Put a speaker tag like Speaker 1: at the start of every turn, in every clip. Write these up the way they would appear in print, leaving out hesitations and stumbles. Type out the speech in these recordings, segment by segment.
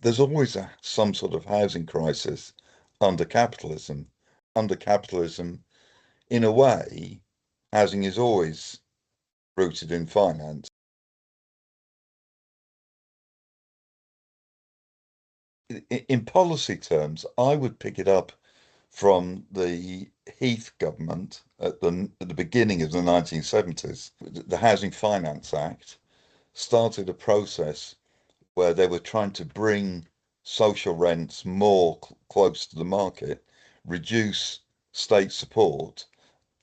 Speaker 1: there's always some sort of housing crisis under capitalism. Under capitalism, in a way, housing is always rooted in finance. In policy terms, I would pick it up from the Heath government at the beginning of the 1970s. The Housing Finance Act started a process where they were trying to bring social rents more close to the market, reduce state support,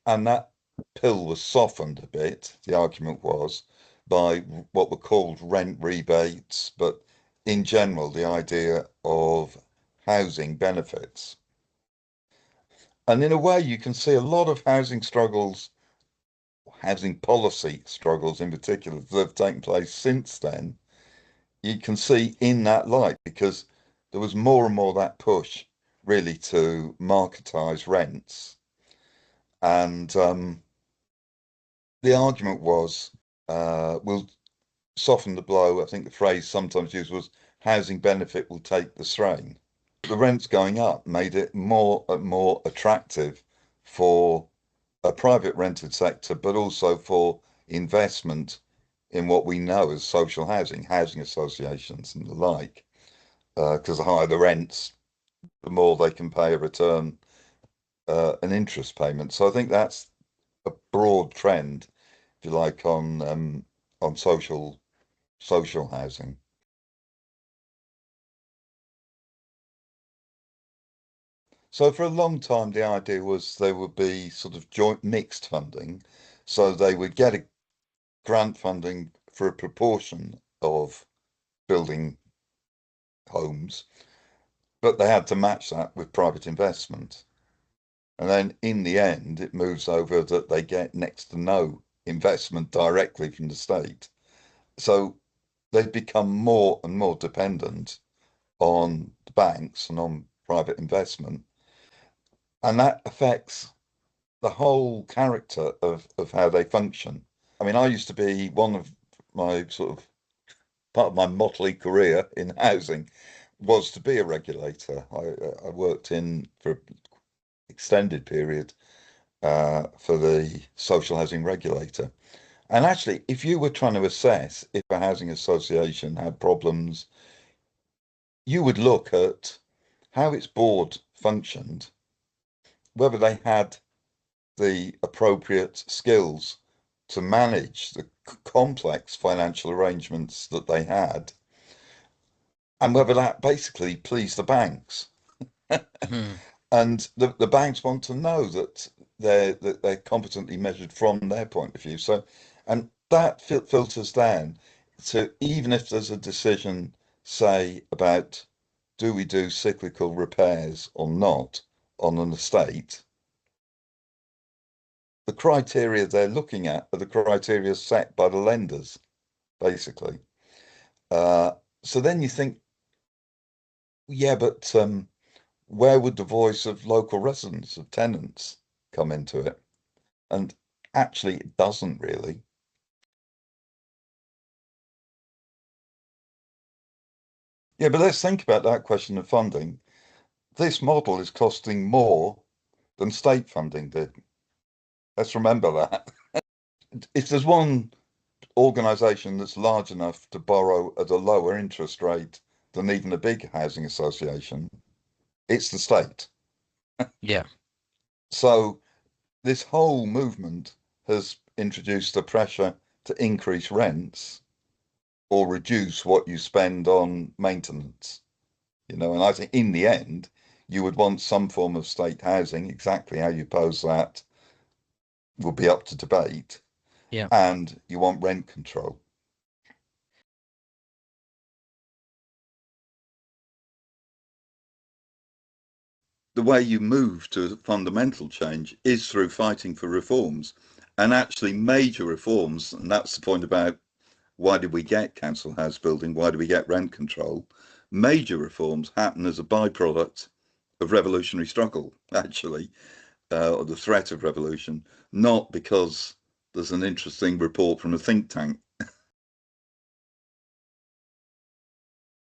Speaker 1: and that pill was softened a bit, the argument was, by what were called rent rebates, but in general, the idea of housing benefits. And in a way, you can see a lot of housing struggles, housing policy struggles in particular, that have taken place since then. You can see in that light because there was more and more that push really to marketize rents. And the argument was, we'll soften the blow. I think the phrase sometimes used was housing benefit will take the strain. The rents going up made it more and more attractive for a private rented sector, but also for investment in what we know as social housing, housing associations and the like. Because the higher the rents, the more they can pay a return, an interest payment. So I think that's a broad trend, if you like, on social housing. So for a long time, the idea was there would be sort of joint mixed funding. So they would get a grant funding for a proportion of building homes, but they had to match that with private investment. And then in the end, it moves over that they get next to no investment directly from the state. So they've become more and more dependent on the banks and on private investment. And that affects the whole character of how they function. I mean, I used to be one of my sort of part of my motley career in housing was to be a regulator. I worked in for an extended period for the social housing regulator. And actually, if you were trying to assess if a housing association had problems, you would look at how its board functioned, whether they had the appropriate skills to manage the complex financial arrangements that they had, and whether that basically pleased the banks.
Speaker 2: Hmm.
Speaker 1: And the banks want to know that they're competently measured from their point of view. So, and that filters down to even if there's a decision, say, about do we do cyclical repairs or not on an estate, the criteria they're looking at are the criteria set by the lenders, basically. Uh, so then you think, yeah, but where would the voice of local residents, of tenants, come into it? And actually, it doesn't really. Yeah, but let's think about that question of funding. This model is costing more than state funding did. Let's remember that. If there's one organisation that's large enough to borrow at a lower interest rate than even a big housing association, it's the state.
Speaker 2: Yeah.
Speaker 1: So this whole movement has introduced the pressure to increase rents or reduce what you spend on maintenance. And I think in the end, you would want some form of state housing. Exactly how you pose that will be up to debate.
Speaker 2: Yeah.
Speaker 1: And you want rent control. The way you move to fundamental change is through fighting for reforms and actually major reforms. And that's the point about why did we get council house building? Why do we get rent control? Major reforms happen as a byproduct of revolutionary struggle, actually, or the threat of revolution, not because there's an interesting report from a think tank